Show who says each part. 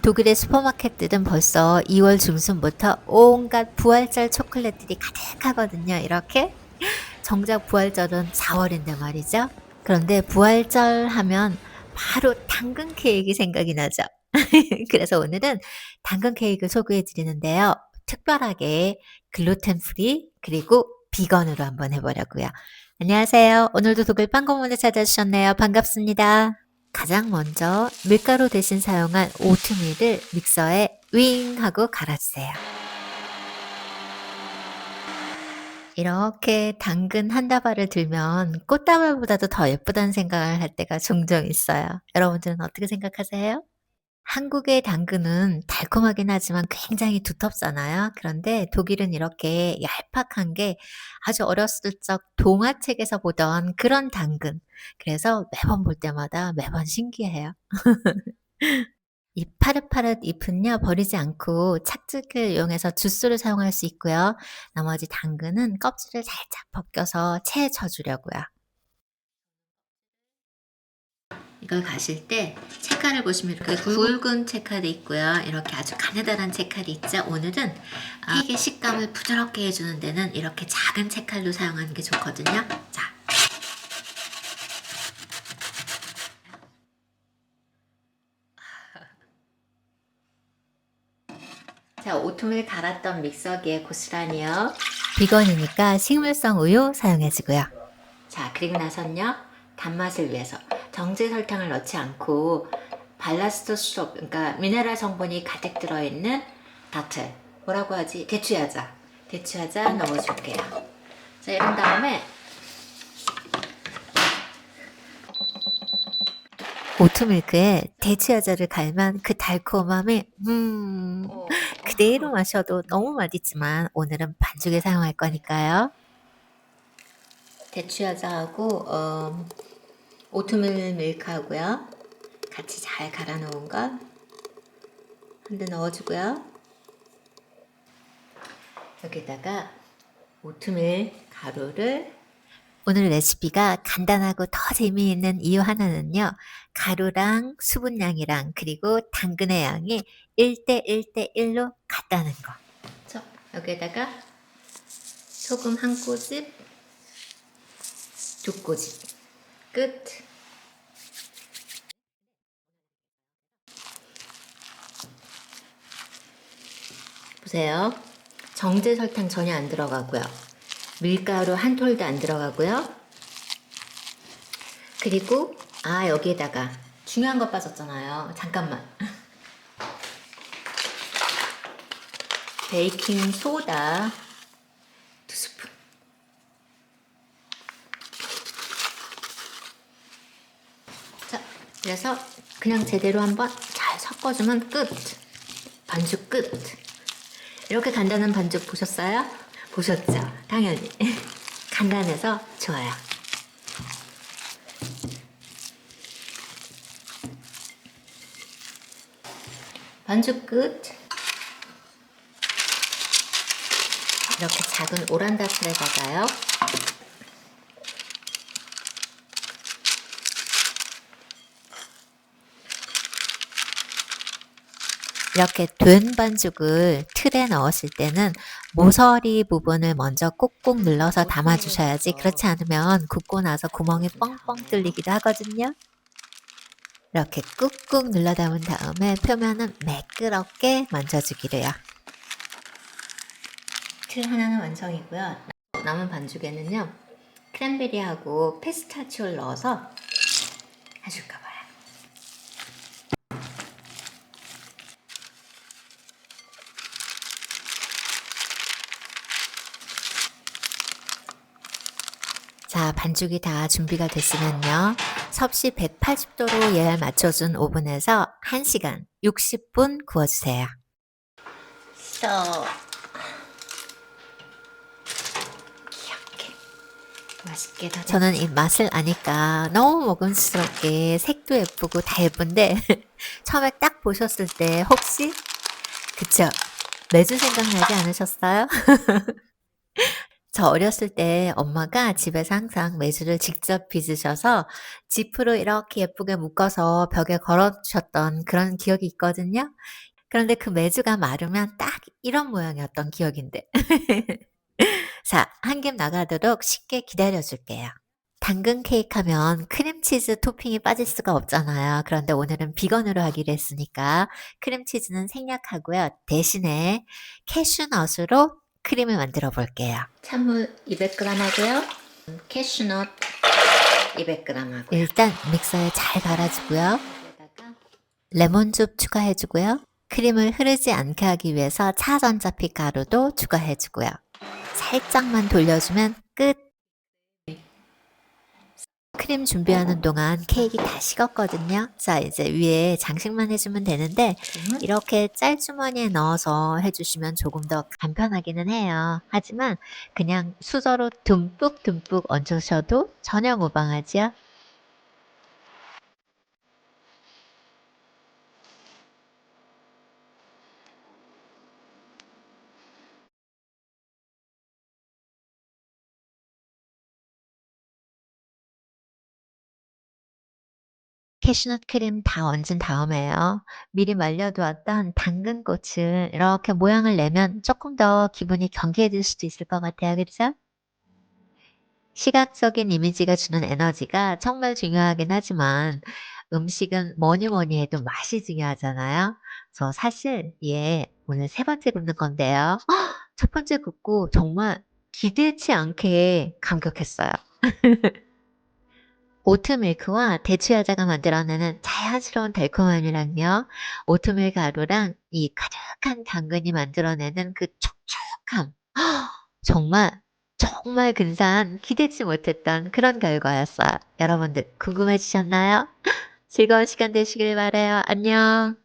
Speaker 1: 독일의 슈퍼마켓들은 벌써 2월 중순부터 온갖 부활절 초콜릿들이 가득하거든요. 이렇게 정작 부활절은 4월인데 말이죠. 그런데 부활절 하면 바로 당근 케이크 생각이 나죠. 그래서 오늘은 당근 케이크 소개해 드리는데요. 특별하게 글루텐 프리 그리고 비건으로 한번 해보려고요. 안녕하세요. 오늘도 독일 빵고문을 찾아주셨네요. 반갑습니다. 가장 먼저 밀가루 대신 사용한 오트밀을 믹서에 윙 하고 갈아주세요. 이렇게 당근 한 다발을 들면 꽃다발보다도 더 예쁘다는 생각을 할 때가 종종 있어요. 여러분들은 어떻게 생각하세요? 한국의 당근은 달콤하긴 하지만 굉장히 두텁잖아요. 그런데 독일은 이렇게 얄팍한 게 아주 어렸을 적 동화책에서 보던 그런 당근. 그래서 매번 볼 때마다 매번 신기해요. 이 파릇파릇 잎은요, 버리지 않고 착즙기를 이용해서 주스를 사용할 수 있고요. 나머지 당근은 껍질을 살짝 벗겨서 체에 쳐주려고요. 이걸 가실 때 채칼을 보시면 이렇게 굵은 채칼이 있고요. 이렇게 아주 가느다란 채칼이 있죠. 오늘은 케이크의 식감을 부드럽게 해주는 데는 이렇게 작은 채칼로 사용하는 게 좋거든요. 자, 오트밀 갈았던 믹서기에 고스란히요. 비건이니까 식물성 우유 사용해주고요. 자, 그리고 나선요. 단맛을 위해서 정제 설탕을 넣지 않고 발라스트 시럽, 그러니까 미네랄 성분이 가득 들어있는 다트, 뭐라고 하지? 대추야자 넣어줄게요. 자, 이런 다음에 오트밀크에 대추야자를 갈면 그 달콤함이 그대로 마셔도 너무 맛있지만 오늘은 반죽에 사용할 거니까요. 대추야자하고 오트밀 밀크하고요. 같이 잘 갈아 놓은 거 한 대 넣어주고요. 여기다가 오트밀 가루를 오늘 레시피가 간단하고 더 재미있는 이유 하나는요. 가루랑 수분량이랑 그리고 당근의 양이 1대 1대 1로 같다는 거. 여기에다가 소금 한 꼬집, 두 꼬집, 끝. 보세요. 정제 설탕 전혀 안 들어가고요. 밀가루 한 톨도 안 들어가고요. 그리고 여기에다가 중요한 거 빠졌잖아요. 잠깐만. 베이킹 소다 2스푼. 자, 그래서 그냥 제대로 한번 잘 섞어주면 끝. 반죽 끝. 이렇게 간단한 반죽 보셨어요? 보셨죠? 당연히. 간단해서 좋아요. 반죽 끝. 이렇게 작은 오란다틀에 받아요. 이렇게 된 반죽을 틀에 넣었을 때는 모서리 부분을 먼저 꾹꾹 눌러서 담아주셔야지 그렇지 않으면 굽고 나서 구멍이 뻥뻥 뚫리기도 하거든요. 이렇게 꾹꾹 눌러 담은 다음에 표면은 매끄럽게 만져주기래요. 틀 하나는 완성이고요. 남은 반죽에는요. 크랜베리하고 피스타치오를 넣어서 해줄까 봐요. 자, 반죽이 다 준비가 됐으면요. 섭씨 180도로 예열 맞춰준 오븐에서 1시간 60분 구워주세요. 맛있게 다 저는 이 맛을 아니까 너무 먹음직스럽게 색도 예쁘고 다 예쁜데 처음에 딱 보셨을 때 혹시 그쵸? 매주 생각나지 않으셨어요? 저 어렸을 때 엄마가 집에서 항상 메주를 직접 빚으셔서 지프로 이렇게 예쁘게 묶어서 벽에 걸어 두셨던 그런 기억이 있거든요. 그런데 그 메주가 마르면 딱 이런 모양이었던 기억인데. 자, 한 겹 나가도록 쉽게 기다려 줄게요. 당근 케이크 하면 크림치즈 토핑이 빠질 수가 없잖아요. 그런데 오늘은 비건으로 하기로 했으니까 크림치즈는 생략하고요. 대신에 캐슈넛으로 크림을 만들어 볼게요. 찬물 200g 하고요. 캐슈넛 200g 하고요. 일단 믹서에 잘 갈아주고요. 레몬즙 추가해 주고요. 크림을 흐르지 않게 하기 위해서 차전자피 가루도 추가해 주고요. 살짝만 돌려주면 끝. 크림 준비하는 동안 케이크 다 식었거든요. 자, 이제 위에 장식만 해주면 되는데 이렇게 짤주머니에 넣어서 해주시면 조금 더 간편하기는 해요. 하지만 그냥 수저로 듬뿍듬뿍 얹으셔도 전혀 무방하지요. 캐슈넛 크림 다 얹은 다음에요. 미리 말려두었던 당근꽃을 이렇게 모양을 내면 조금 더 기분이 경쾌해질 수도 있을 것 같아요. 그죠? 시각적인 이미지가 주는 에너지가 정말 중요하긴 하지만 음식은 뭐니 뭐니 해도 맛이 중요하잖아요. 저 사실 얘 오늘 세 번째 굽는 건데요. 첫 번째 굽고 정말 기대치 않게 감격했어요. 오트밀크와 대추야자가 만들어내는 자연스러운 달콤함이랑요. 오트밀 가루랑 이 가득한 당근이 만들어내는 그 촉촉함. 정말, 정말 근사한 기대치 못했던 그런 결과였어요. 여러분들 궁금해지셨나요? 즐거운 시간 되시길 바라요. 안녕.